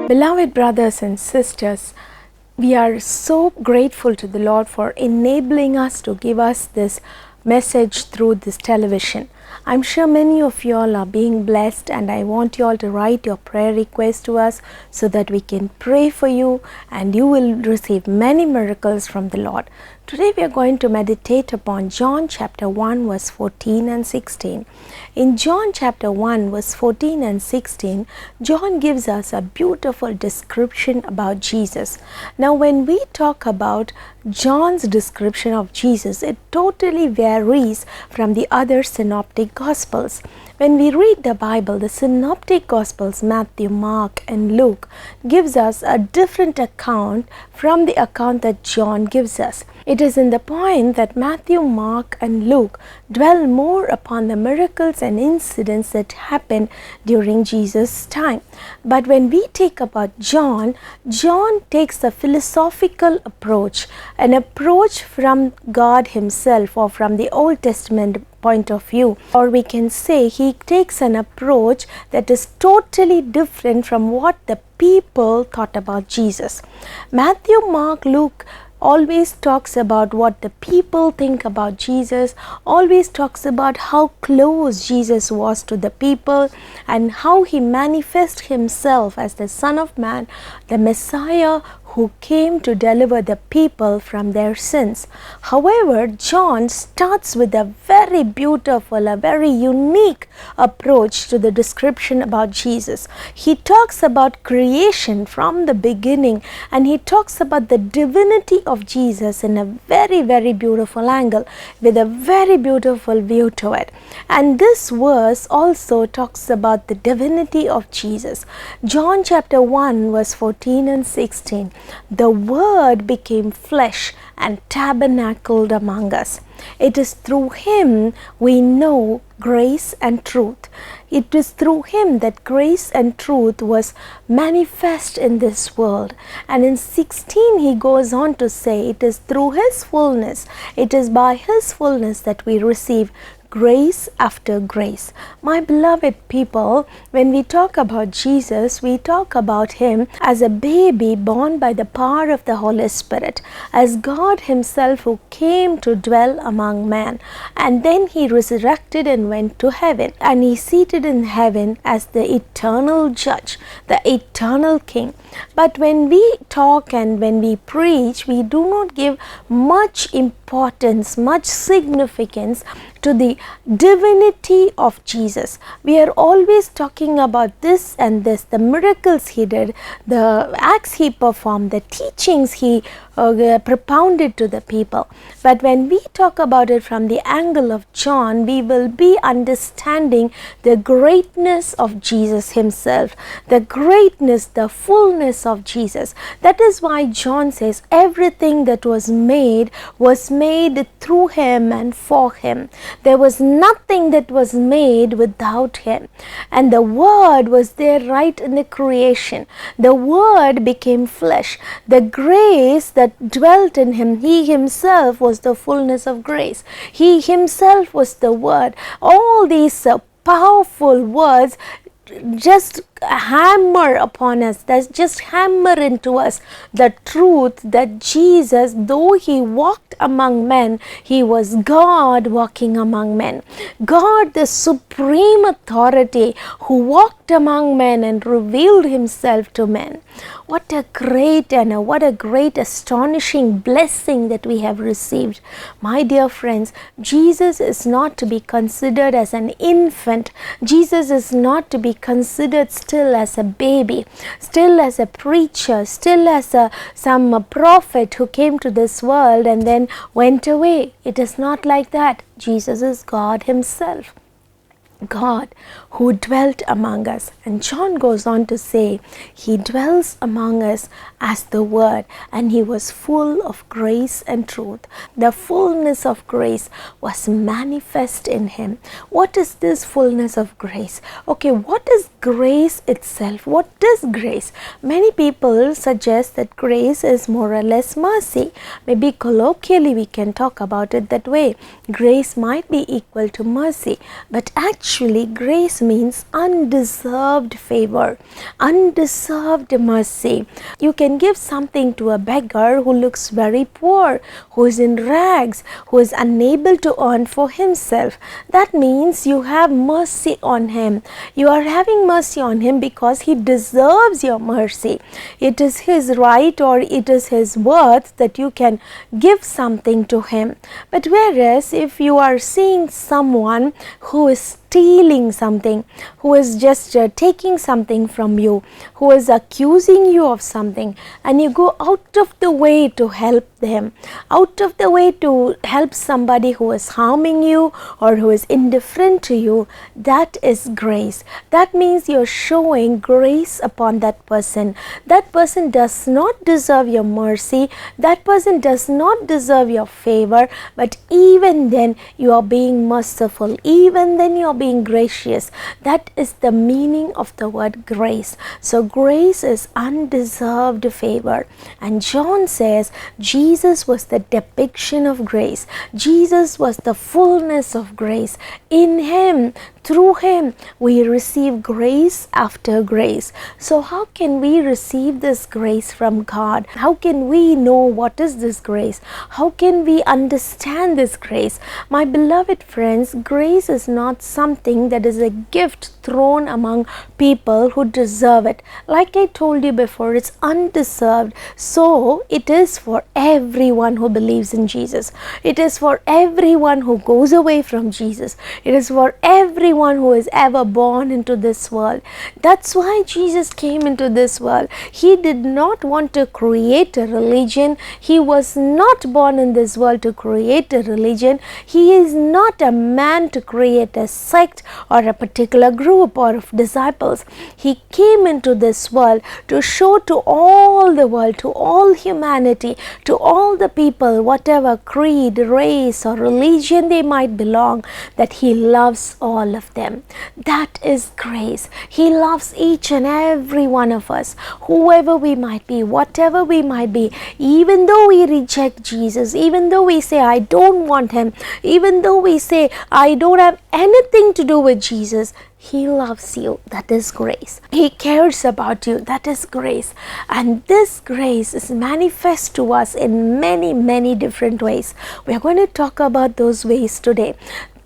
Beloved brothers and sisters, we are so grateful to the Lord for enabling us to give us this message through this television. I'm sure many of you all are being blessed, and I want you all to write your prayer request to us so that we can pray for you and you will receive many miracles from the Lord. Today we are going to meditate upon John chapter 1 verse 14 and 16. In John chapter 1 verse 14 and 16, John gives us a beautiful description about Jesus. Now when we talk about John's description of Jesus, it totally varies from the other synoptic gospels. When we read the Bible, the synoptic gospels, Matthew, Mark and Luke, gives us a different account from the account that John gives us. It is in the point that Matthew, Mark and Luke dwell more upon the miracles and incidents that happened during Jesus' time. But when we take about John, John takes a philosophical approach, an approach from God himself or from the Old Testament point of view, or we can say he takes an approach that is totally different from what the people thought about Jesus. Matthew, Mark, Luke always talks about what the people think about Jesus, always talks about how close Jesus was to the people and how he manifests himself as the Son of Man, the Messiah who came to deliver the people from their sins. However, John starts with a very beautiful, a very unique approach to the description about Jesus. He talks about creation from the beginning, and he talks about the divinity of Jesus in a very, very beautiful angle with a very beautiful view to it. And this verse also talks about the divinity of Jesus. John chapter 1 verse 14 and 16. The Word became flesh and tabernacled among us. It is through him we know grace and truth. It is through him that grace and truth was manifest in this world. And in 16 he goes on to say, it is through his fullness, it is by his fullness that we receive grace after grace. My beloved people, when we talk about Jesus, we talk about him as a baby born by the power of the Holy Spirit, as God himself who came to dwell among men, and then he resurrected and went to heaven, and he seated in heaven as the eternal judge, the eternal king. But when we talk and when we preach, we do not give much importance, much significance to the divinity of Jesus. We are always talking about this and this, the miracles he did, the acts he performed, the teachings he propounded to the people. But when we talk about it from the angle of John, we will be understanding the greatness of Jesus himself, the greatness, the fullness of Jesus. That is why John says everything that was made through him and for him. There was nothing that was made without him. And the Word was there right in the creation. The Word became flesh. The grace that dwelt in him, he himself was the fullness of grace. He himself was the Word. All these powerful words just hammer upon us, that just hammer into us the truth that Jesus, though he walked among men, he was God walking among men. God, the supreme authority who walked among men and revealed himself to men. What a great and what a great astonishing blessing that we have received. My dear friends, Jesus is not to be considered as an infant. Jesus is not to be considered still as a baby, still as a preacher, still as some prophet who came to this world and then went away. It is not like that. Jesus is God himself. God who dwelt among us. And John goes on to say, he dwells among us as the Word, and he was full of grace and truth. The fullness of grace was manifest in him. What is this fullness of grace? Okay, what is grace itself? What is grace? Many people suggest that grace is more or less mercy. Maybe colloquially we can talk about it that way. Grace might be equal to mercy, but actually Actually, grace means undeserved favor, undeserved mercy. You can give something to a beggar who looks very poor, who is in rags, who is unable to earn for himself. That means you have mercy on him. You are having mercy on him because he deserves your mercy. It is his right, or it is his worth that you can give something to him. But whereas if you are seeing someone who is stealing something, who is just taking something from you, who is accusing you of something, and you go out of the way to help them, out of the way to help somebody who is harming you or who is indifferent to you, that is grace. That means you're showing grace upon that person. That person does not deserve your mercy, that person does not deserve your favor, but even then you are being merciful, even then you are being gracious. That is the meaning of the word grace. So grace is undeserved favor. And John says Jesus was the depiction of grace. Jesus was the fullness of grace. In him, through him, we receive grace after grace. So how can we receive this grace from God? How can we know what is this grace? How can we understand this grace? My beloved friends, grace is not something that is a gift thrown among people who deserve it. Like I told you before, it's undeserved. So it is for everyone who believes in Jesus. It is for everyone who goes away from Jesus. It is for everyone who is ever born into this world. That's why Jesus came into this world. He did not want to create a religion. He was not born in this world to create a religion. He is not a man to create a sect or a particular group or of disciples. He came into this world to show to all the world, to all humanity, to all the people, whatever creed, race or religion they might belong, that he loves all of them. That is grace. He loves each and every one of us, whoever we might be, whatever we might be. Even though we reject Jesus, even though we say I don't want him, even though we say I don't have anything to do with Jesus, he loves you. That is grace. He cares about you. That is grace. And this grace is manifest to us in many, many different ways. We are going to talk about those ways today.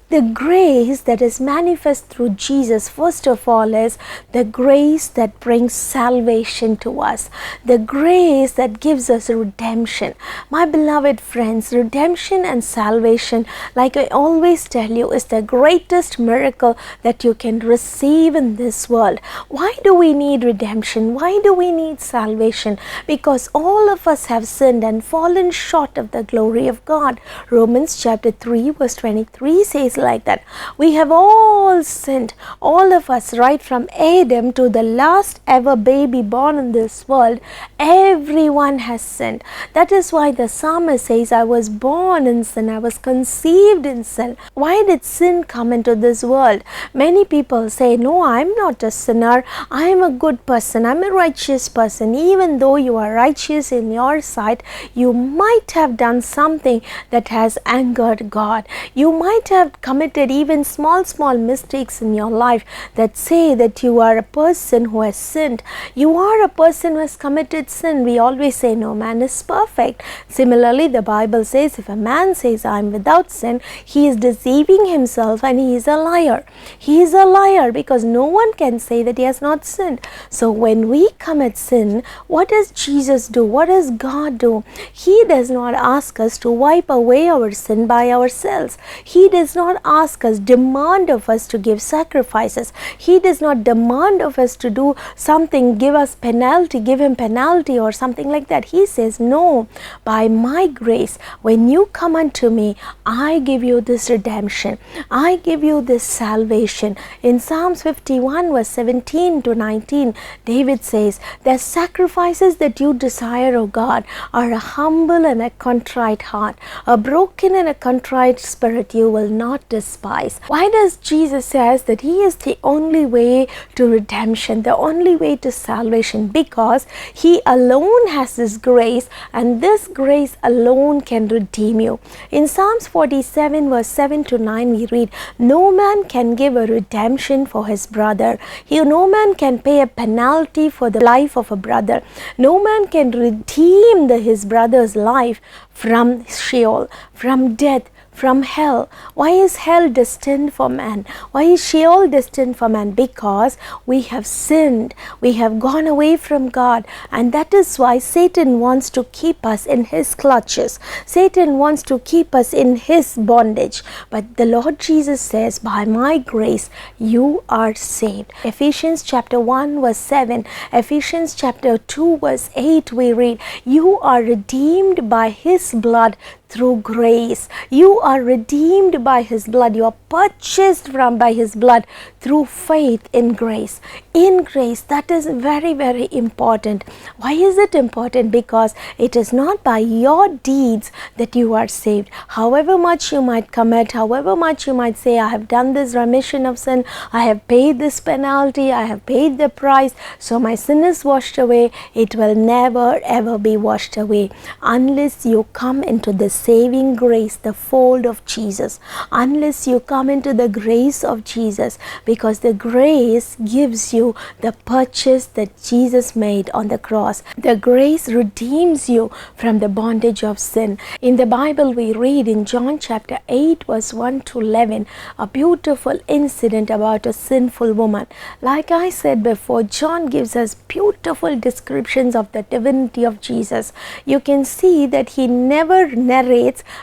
The grace that is manifest through Jesus, first of all, is the grace that brings salvation to us, the grace that gives us redemption. My beloved friends, redemption and salvation, like I always tell you, is the greatest miracle that you can receive in this world. Why do we need redemption? Why do we need salvation? Because all of us have sinned and fallen short of the glory of God. Romans chapter 3 verse 23 says like that. We have all sinned, all of us, right from Adam to the last ever baby born in this world. Everyone has sinned. That is why the psalmist says, I was born in sin, I was conceived in sin. Why did sin come into this world? Many people say, no, I'm not a sinner, I am a good person, I'm a righteous person. Even though you are righteous in your sight, you might have done something that has angered God. You might have committed even small mistakes in your life that say that you are a person who has sinned. You are a person who has committed sin. We always say no man is perfect. Similarly, the Bible says if a man says I am without sin, he is deceiving himself and he is a liar. He is a liar because no one can say that he has not sinned. So when we commit sin, what does Jesus do? What does God do? He does not ask us to wipe away our sin by ourselves. He does not ask us, demand of us to give sacrifices. He does not demand of us to do something, give us penalty, give him penalty or something like that. He says, no, by my grace, when you come unto me, I give you this redemption. I give you this salvation. In Psalms 51 verse 17 to 19, David says, the sacrifices that you desire, O God, are a humble and a contrite heart. A broken and a contrite spirit you will not despise. Why does Jesus says that he is the only way to redemption, the only way to salvation? Because he alone has this grace, and this grace alone can redeem you. In Psalms 47 verse 7 to 9 we read, no man can give a redemption for his brother. No man can pay a penalty for the life of a brother. No man can redeem his brother's life from Sheol, from death, from hell. Why is hell destined for man? Why is Sheol destined for man? Because we have sinned. We have gone away from God, and that is why Satan wants to keep us in his clutches. Satan wants to keep us in his bondage. But the Lord Jesus says, by my grace you are saved. Ephesians chapter 1 verse 7, Ephesians chapter 2 verse 8 we read, you are redeemed by his blood through grace. You are redeemed by his blood. You are purchased by his blood through faith in grace. In grace, that is very, very important. Why is it important? Because it is not by your deeds that you are saved. However much you might commit, however much you might say, I have done this remission of sin, I have paid this penalty, I have paid the price, so my sin is washed away. It will never ever be washed away unless you come into the saving grace, the fold of Jesus. Unless you come into the grace of Jesus, because the grace gives you the purchase that Jesus made on the cross. The grace redeems you from the bondage of sin. In the Bible we read in John chapter 8 verse 1 to 11 a beautiful incident about a sinful woman. Like I said before, John gives us beautiful descriptions of the divinity of Jesus. You can see that he never narrates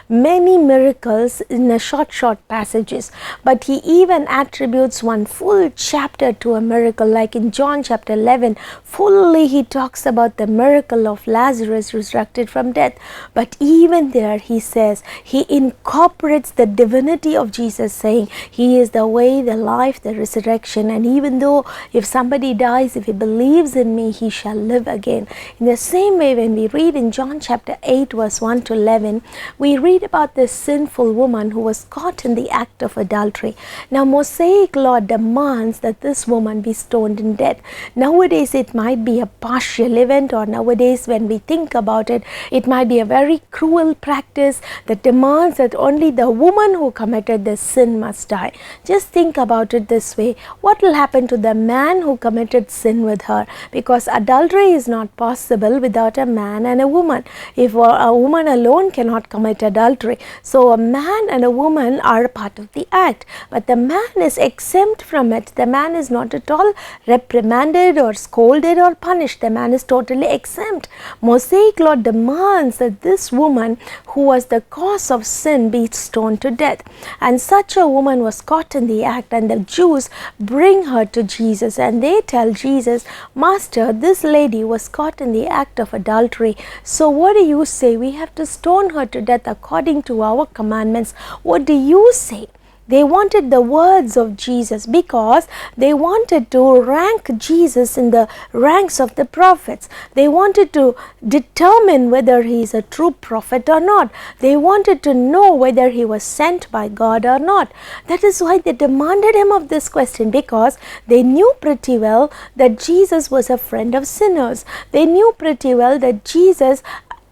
many miracles in a short passages, but he even attributes one full chapter to a miracle. Like in John chapter 11, fully he talks about the miracle of Lazarus resurrected from death. But even there he says, he incorporates the divinity of Jesus, saying he is the way, the life, the resurrection, and even though if somebody dies, if he believes in me, he shall live again. In the same way, when we read in John chapter 8 verse 1 to 11, we read about this sinful woman who was caught in the act of adultery. Now Mosaic law demands that this woman be stoned in death. Nowadays it might be a partial event, or nowadays when we think about it, it might be a very cruel practice that demands that only the woman who committed the sin must die. Just think about it this way, what will happen to the man who committed sin with her? Because adultery is not possible without a man and a woman. If a woman alone cannot commit adultery, so a man and a woman are part of the act, but the man is exempt from it. The man is not at all reprimanded or scolded or punished. The man is totally exempt. Mosaic law demands that this woman who was the cause of sin be stoned to death, and such a woman was caught in the act, and the Jews bring her to Jesus and they tell Jesus, Master, this lady was caught in the act of adultery, so what do you say? We have to stone her to death according to our commandments. What do you say? They wanted the words of Jesus because they wanted to rank Jesus in the ranks of the prophets. They wanted to determine whether he is a true prophet or not. They wanted to know whether he was sent by God or not. That is why they demanded him of this question, because they knew pretty well that Jesus was a friend of sinners. They knew pretty well that Jesus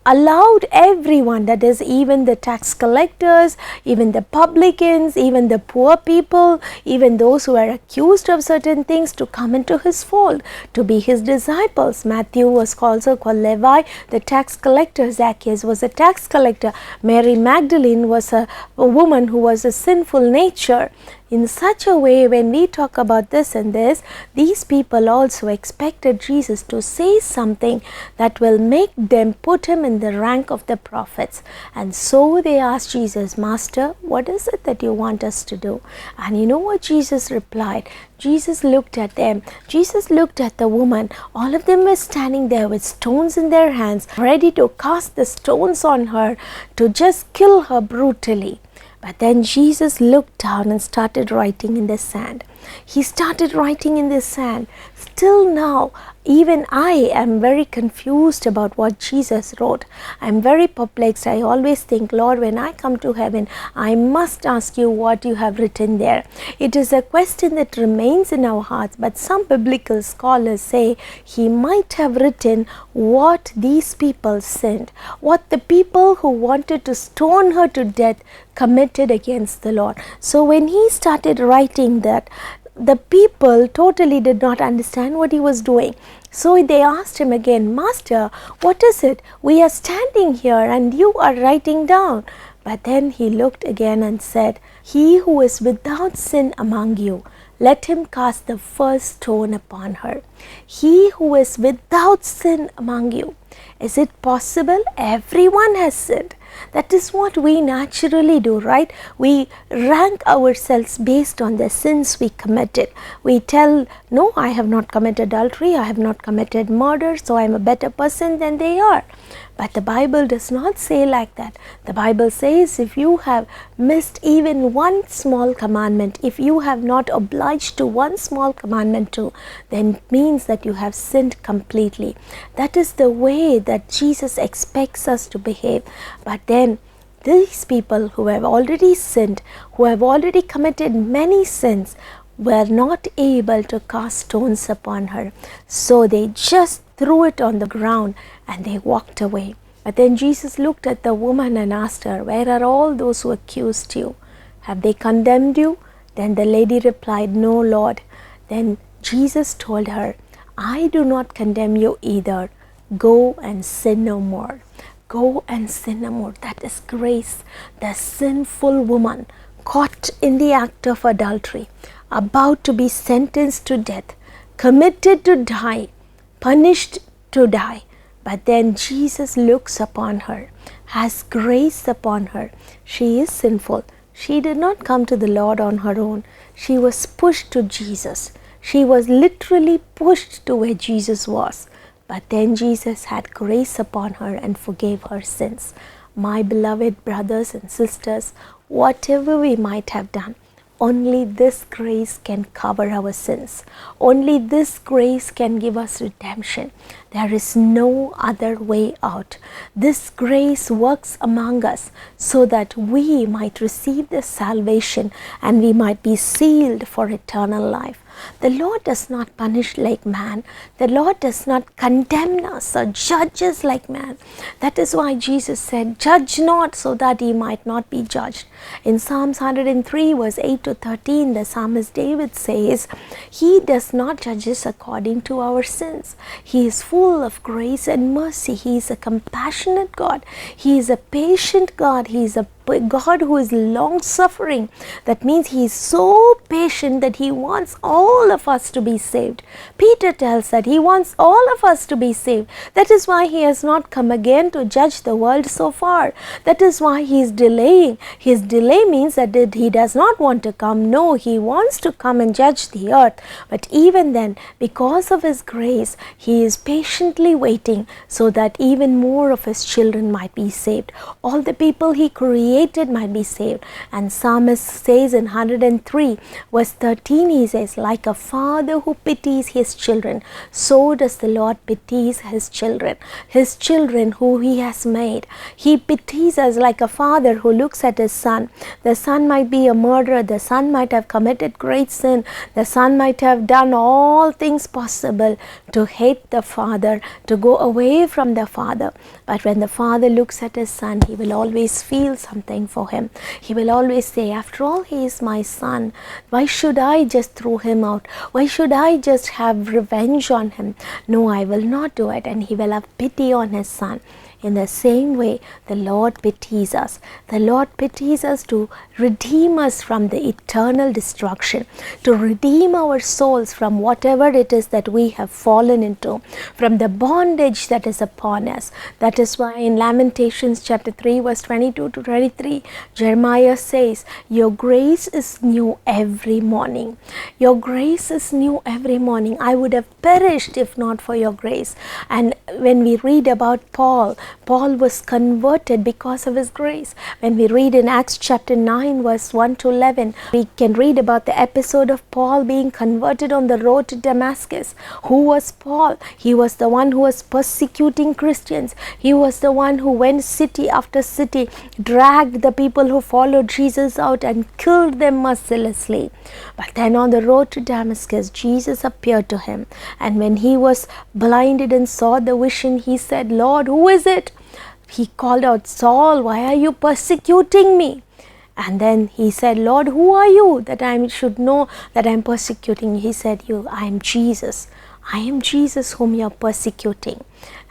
allowed everyone, that is even the tax collectors, even the publicans, even the poor people, even those who are accused of certain things, to come into his fold, to be his disciples. Matthew was also called Levi, the tax collector. Zacchaeus was a tax collector. Mary Magdalene was a woman who was a sinful nature. In such a way, when we talk about this and this, these people also expected Jesus to say something that will make them put him in the rank of the prophets. And so they asked Jesus, Master, what is it that you want us to do? And you know what Jesus replied? Jesus looked at them. Jesus looked at the woman. All of them were standing there with stones in their hands, ready to cast the stones on her, to just kill her brutally. But then Jesus looked down and started writing in the sand. He started writing in the sand. Still now, even I am very confused about what Jesus wrote. I am very perplexed. I always think, Lord, when I come to heaven, I must ask you what you have written there. It is a question that remains in our hearts, but some biblical scholars say he might have written what these people sinned, what the people who wanted to stone her to death committed against the Lord. So when he started writing that, the people totally did not understand what he was doing. So they asked him again, Master, what is it? We are standing here and you are writing down. But then he looked again and said, He who is without sin among you, let him cast the first stone upon her. He who is without sin among you. Is it possible? Everyone has sinned. That is what we naturally do, right? We rank ourselves based on the sins we committed. We tell, no, I have not committed adultery, I have not committed murder, so I am a better person than they are. But the Bible does not say like that. The Bible says if you have missed even one small commandment, if you have not obliged to one small commandment too, then it means that you have sinned completely. That is the way that Jesus expects us to behave. But then these people who have already sinned, who have already committed many sins, were not able to cast stones upon her. So they just threw it on the ground and they walked away. But then Jesus looked at the woman and asked her, Where are all those who accused you? Have they condemned you? Then the lady replied, No, Lord. Then Jesus told her, I do not condemn you either. Go and sin no more. Go and sin no more. That is grace. The sinful woman caught in the act of adultery, about to be sentenced to death, committed to die, punished to die. But then Jesus looks upon her, has grace upon her. She is sinful. She did not come to the Lord on her own. She was pushed to Jesus. She was literally pushed to where Jesus was. But then Jesus had grace upon her and forgave her sins. My beloved brothers and sisters, whatever we might have done, only this grace can cover our sins. Only this grace can give us redemption. There is no other way out. This grace works among us so that we might receive the salvation and we might be sealed for eternal life. The Lord does not punish like man. The Lord does not condemn us or judge us like man. That is why Jesus said, Judge not so that ye might not be judged. In Psalms 103 verse 8 to 13, the psalmist David says, He does not judge us according to our sins. He is full of grace and mercy. He is a compassionate God. He is a patient God. He is a God who is long suffering. That means he is so patient that he wants all of us to be saved. Peter tells that he wants all of us to be saved. That is why he has not come again to judge the world so far. That is why he is delaying. His delay means that he does not want to come. No, he wants to come and judge the earth. But even then, because of his grace, he is patiently waiting so that even more of his children might be saved. All the people he created might be saved. And psalmist says in 103 verse 13, he says, like a father who pities his children, so does the Lord pities his children who he has made. He pities us like a father who looks at his son. The son might be a murderer, the son might have committed great sin, the son might have done all things possible to hate the father, to go away from the father. But when the father looks at his son, he will always feel something for him. He will always say, after all, he is my son. Why should I just throw him out? Why should I just have revenge on him? No, I will not do it. And he will have pity on his son. In the same way, the Lord pities us. The Lord pities us to redeem us from the eternal destruction, to redeem our souls from whatever it is that we have fallen into, from the bondage that is upon us. That is why in Lamentations chapter 3 verse 22 to 23, Jeremiah says, your grace is new every morning. Your grace is new every morning. I would have perished if not for your grace. And when we read about Paul, Paul was converted because of his grace. When we read in Acts chapter 9 verse 1 to 11, we can read about the episode of Paul being converted on the road to Damascus. Who was Paul? He was the one who was persecuting Christians. He was the one who went city after city, dragged the people who followed Jesus out and killed them mercilessly. But then on the road to Damascus, Jesus appeared to him, and when he was blinded and saw the vision, he said, Lord, who is it? He called out, Saul, why are you persecuting me? And then he said, Lord, who are you that I should know that I am persecuting you? He said, I am Jesus. I am Jesus whom you are persecuting.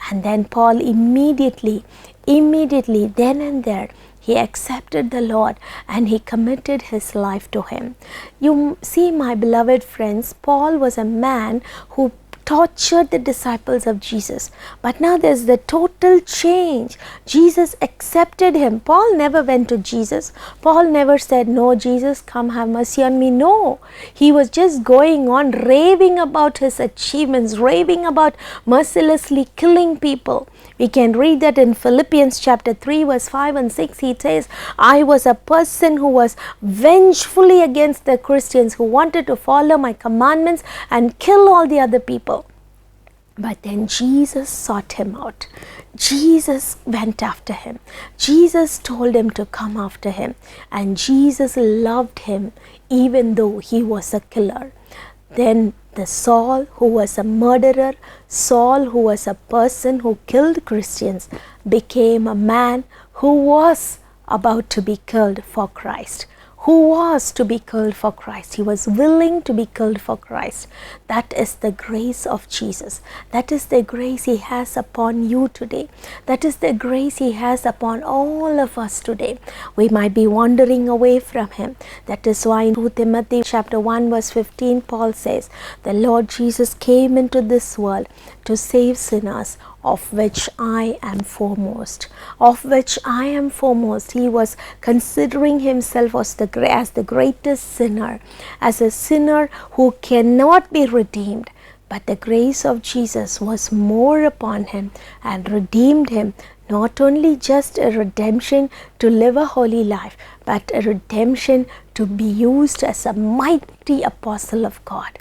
And then Paul immediately, then and there, he accepted the Lord and he committed his life to him. You see, my beloved friends, Paul was a man who tortured the disciples of Jesus. But now there's the total change. Jesus accepted him. Paul never went to Jesus. Paul never said, no, Jesus, come have mercy on me. No, he was just going on raving about his achievements, raving about mercilessly killing people. We can read that in Philippians chapter 3 verse 5 and 6. He says, I was a person who was vengefully against the Christians, who wanted to follow my commandments and kill all the other people. But then Jesus sought him out. Jesus went after him. Jesus told him to come after him. And Jesus loved him even though he was a killer. Then the Saul, who was a murderer, Saul, who was a person who killed Christians, became a man who was about to be killed for Christ. Who was to be killed for Christ. He was willing to be killed for Christ. That is the grace of Jesus. That is the grace he has upon you today. That is the grace he has upon all of us today. We might be wandering away from him. That is why in 2 Timothy chapter 1 verse 15, Paul says, the Lord Jesus came into this world to save sinners, of which I am foremost. Of which I am foremost. He was considering himself as the greatest sinner, as a sinner who cannot be redeemed. But the grace of Jesus was more upon him and redeemed him. Not only just a redemption to live a holy life, but a redemption to be used as a mighty apostle of God.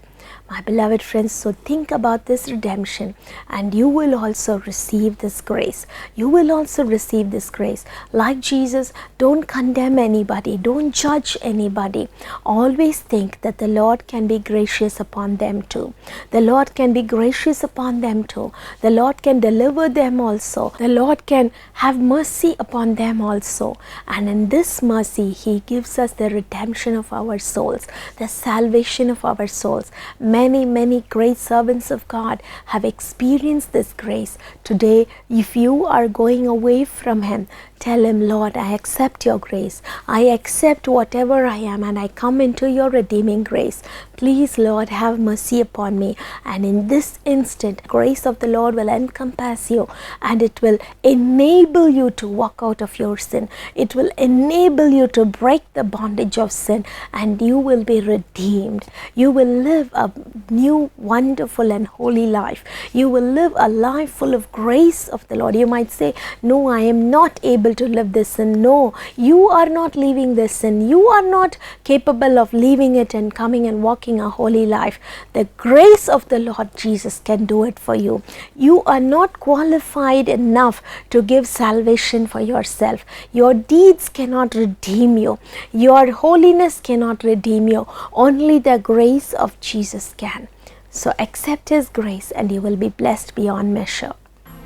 My beloved friends, so think about this redemption and you will also receive this grace. You will also receive this grace. Like Jesus, don't condemn anybody. Don't judge anybody. Always think that the Lord can be gracious upon them too. The Lord can be gracious upon them too. The Lord can deliver them also. The Lord can have mercy upon them also. And in this mercy, he gives us the redemption of our souls, the salvation of our souls. Many great servants of God have experienced this grace. Today, if you are going away from him, tell him, Lord, I accept your grace. I accept whatever I am and I come into your redeeming grace. Please, Lord, have mercy upon me. And in this instant, grace of the Lord will encompass you and it will enable you to walk out of your sin. It will enable you to break the bondage of sin and you will be redeemed. You will live a new, wonderful and holy life. You will live a life full of grace of the Lord. You might say, no, I am not able to live this sin. No, you are not leaving this sin. You are not capable of leaving it and coming and walking a holy life. The grace of the Lord Jesus can do it for you. You are not qualified enough to give salvation for yourself. Your deeds cannot redeem you. Your holiness cannot redeem you. Only the grace of Jesus can. So accept his grace and you will be blessed beyond measure.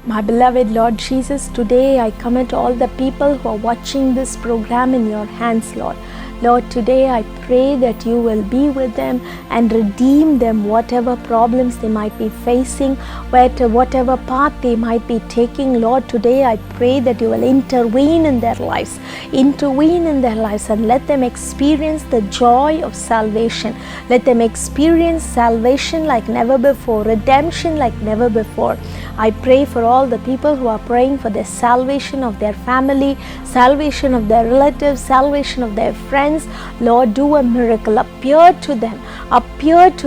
My beloved Lord Jesus, today I commit all the people who are watching this program in your hands, Lord. Lord, today I pray that you will be with them and redeem them, whatever problems they might be facing, whatever path they might be taking. Lord, today I pray that you will intervene in their lives. Intervene in their lives and let them experience the joy of salvation. Let them experience salvation like never before, redemption like never before. I pray for all the people who are praying for the salvation of their family, salvation of their relatives, salvation of their friends. Lord, do a miracle. Appear to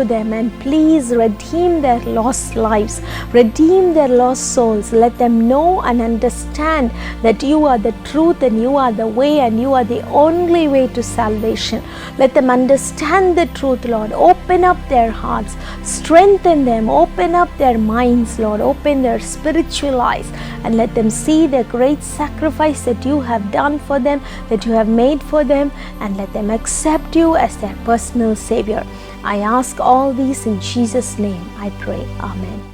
them and please redeem their lost lives, redeem their lost souls. Let them know and understand that you are the truth and you are the way and you are the only way to salvation. Let them understand the truth, Lord. Open up their hearts, strengthen them, open up their minds, Lord. Open their spiritual eyes and let them see the great sacrifice that you have done for them, that you have made for them, and let them accept you as their personal Savior. I ask all these in Jesus' name, I pray. Amen.